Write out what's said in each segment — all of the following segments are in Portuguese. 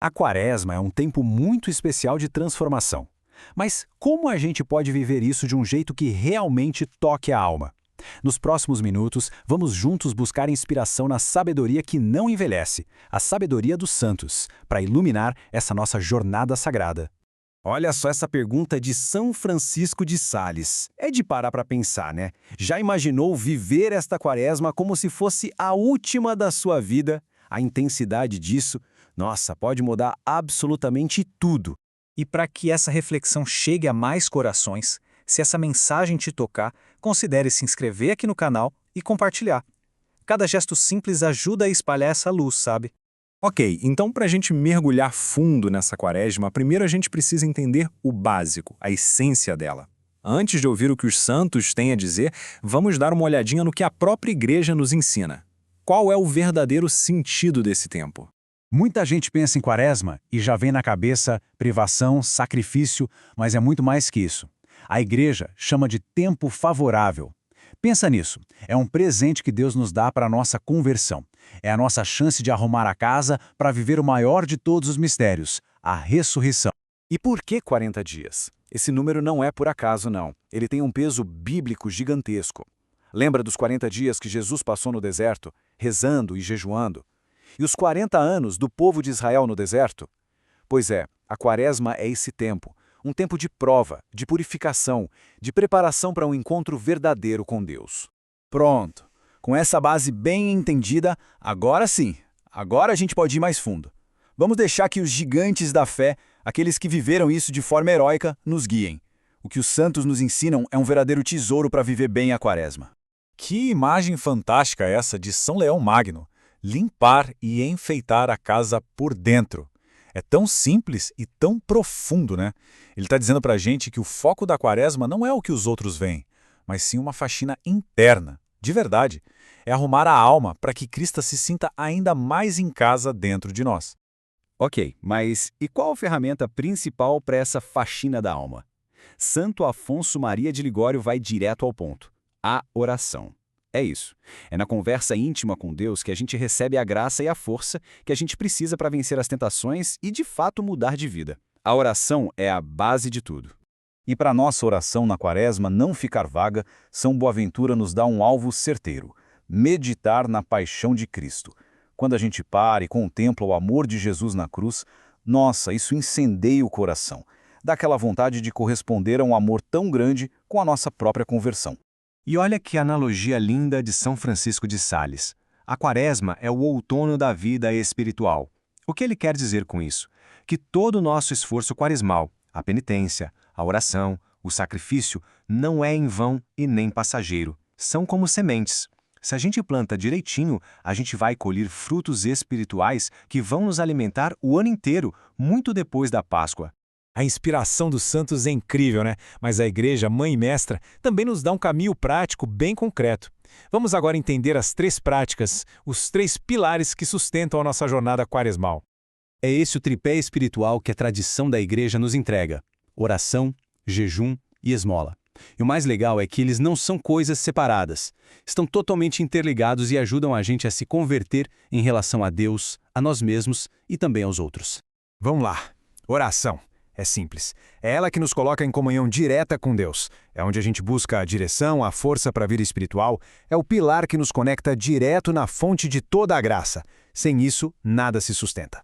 A Quaresma é um tempo muito especial de transformação. Mas como a gente pode viver isso de um jeito que realmente toque a alma? Nos próximos minutos, vamos juntos buscar inspiração na sabedoria que não envelhece, a sabedoria dos santos, para iluminar essa nossa jornada sagrada. Olha só essa pergunta de São Francisco de Sales. É de parar para pensar, né? Já imaginou viver esta Quaresma como se fosse a última da sua vida? A intensidade disso, nossa, pode mudar absolutamente tudo. E para que essa reflexão chegue a mais corações, se essa mensagem te tocar, considere se inscrever aqui no canal e compartilhar. Cada gesto simples ajuda a espalhar essa luz, sabe? Ok, então para a gente mergulhar fundo nessa Quaresma, primeiro a gente precisa entender o básico, a essência dela. Antes de ouvir o que os santos têm a dizer, vamos dar uma olhadinha no que a própria Igreja nos ensina. Qual é o verdadeiro sentido desse tempo? Muita gente pensa em Quaresma e já vem na cabeça privação, sacrifício, mas é muito mais que isso. A Igreja chama de tempo favorável. Pensa nisso, é um presente que Deus nos dá para a nossa conversão. É a nossa chance de arrumar a casa para viver o maior de todos os mistérios, a ressurreição. E por que 40 dias? Esse número não é por acaso, não. Ele tem um peso bíblico gigantesco. Lembra dos 40 dias que Jesus passou no deserto, rezando e jejuando? E os 40 anos do povo de Israel no deserto? Pois é, a Quaresma é esse tempo. Um tempo de prova, de purificação, de preparação para um encontro verdadeiro com Deus. Pronto. Com essa base bem entendida, agora sim, agora a gente pode ir mais fundo. Vamos deixar que os gigantes da fé, aqueles que viveram isso de forma heróica, nos guiem. O que os santos nos ensinam é um verdadeiro tesouro para viver bem a Quaresma. Que imagem fantástica essa de São Leão Magno! Limpar e enfeitar a casa por dentro. É tão simples e tão profundo, né? Ele está dizendo para a gente que o foco da Quaresma não é o que os outros veem, mas sim uma faxina interna, de verdade. É arrumar a alma para que Cristo se sinta ainda mais em casa dentro de nós. Ok, mas e qual a ferramenta principal para essa faxina da alma? Santo Afonso Maria de Ligório vai direto ao ponto: a oração. É isso. É na conversa íntima com Deus que a gente recebe a graça e a força que a gente precisa para vencer as tentações e, de fato, mudar de vida. A oração é a base de tudo. E para nossa oração na Quaresma não ficar vaga, São Boaventura nos dá um alvo certeiro: meditar na paixão de Cristo. Quando a gente para e contempla o amor de Jesus na cruz, nossa, isso incendeia o coração. Dá aquela vontade de corresponder a um amor tão grande com a nossa própria conversão. E olha que analogia linda de São Francisco de Sales. A Quaresma é o outono da vida espiritual. O que ele quer dizer com isso? Que todo o nosso esforço quaresmal, a penitência, a oração, o sacrifício, não é em vão e nem passageiro. São como sementes. Se a gente planta direitinho, a gente vai colher frutos espirituais que vão nos alimentar o ano inteiro, muito depois da Páscoa. A inspiração dos santos é incrível, né? Mas a Igreja, mãe e mestra, também nos dá um caminho prático bem concreto. Vamos agora entender as 3 práticas, os 3 pilares que sustentam a nossa jornada quaresmal. É esse o tripé espiritual que a tradição da Igreja nos entrega: oração, jejum e esmola. E o mais legal é que eles não são coisas separadas. Estão totalmente interligados e ajudam a gente a se converter em relação a Deus, a nós mesmos e também aos outros. Vamos lá. Oração. É simples. É ela que nos coloca em comunhão direta com Deus. É onde a gente busca a direção, a força para a vida espiritual. É o pilar que nos conecta direto na fonte de toda a graça. Sem isso, nada se sustenta.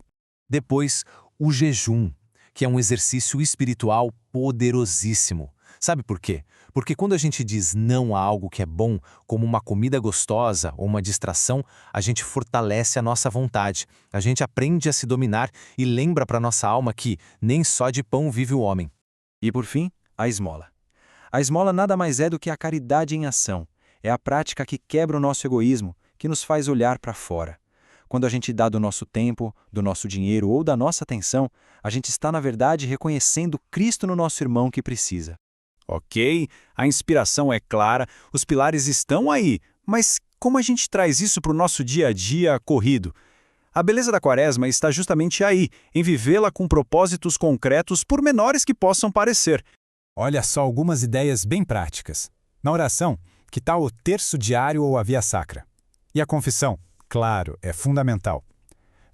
Depois, o jejum, que é um exercício espiritual poderosíssimo. Sabe por quê? Porque quando a gente diz não a algo que é bom, como uma comida gostosa ou uma distração, a gente fortalece a nossa vontade, a gente aprende a se dominar e lembra para nossa alma que nem só de pão vive o homem. E por fim, a esmola. A esmola nada mais é do que a caridade em ação. É a prática que quebra o nosso egoísmo, que nos faz olhar para fora. Quando a gente dá do nosso tempo, do nosso dinheiro ou da nossa atenção, a gente está, na verdade, reconhecendo Cristo no nosso irmão que precisa. Ok, a inspiração é clara, os pilares estão aí, mas como a gente traz isso para o nosso dia a dia corrido? A beleza da Quaresma está justamente aí, em vivê-la com propósitos concretos, por menores que possam parecer. Olha só algumas ideias bem práticas. Na oração, que tal o terço diário ou a via sacra? E a confissão? Claro, é fundamental.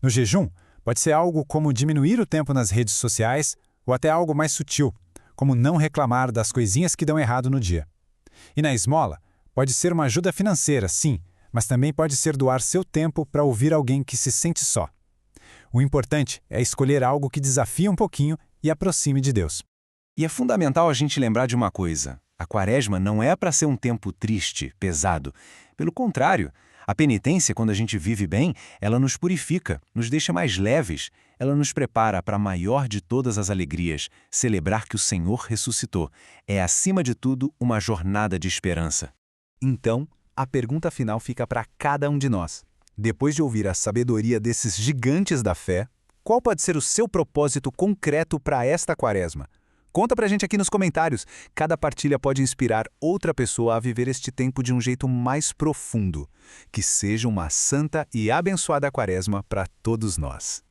No jejum, Pode ser algo como diminuir o tempo nas redes sociais ou até algo mais sutil, como não reclamar das coisinhas que dão errado no dia. E na esmola, pode ser uma ajuda financeira, sim, mas também pode ser doar seu tempo para ouvir alguém que se sente só. O importante é escolher algo que desafie um pouquinho e aproxime de Deus. E é fundamental a gente lembrar de uma coisa: a Quaresma não é para ser um tempo triste, pesado. Pelo contrário, a penitência, quando a gente vive bem, ela nos purifica, nos deixa mais leves, ela nos prepara para a maior de todas as alegrias, celebrar que o Senhor ressuscitou. É, acima de tudo, uma jornada de esperança. Então, a pergunta final fica para cada um de nós. Depois de ouvir a sabedoria desses gigantes da fé, qual pode ser o seu propósito concreto para esta Quaresma? Conta pra gente aqui nos comentários. Cada partilha pode inspirar outra pessoa a viver este tempo de um jeito mais profundo. Que seja uma santa e abençoada Quaresma para todos nós.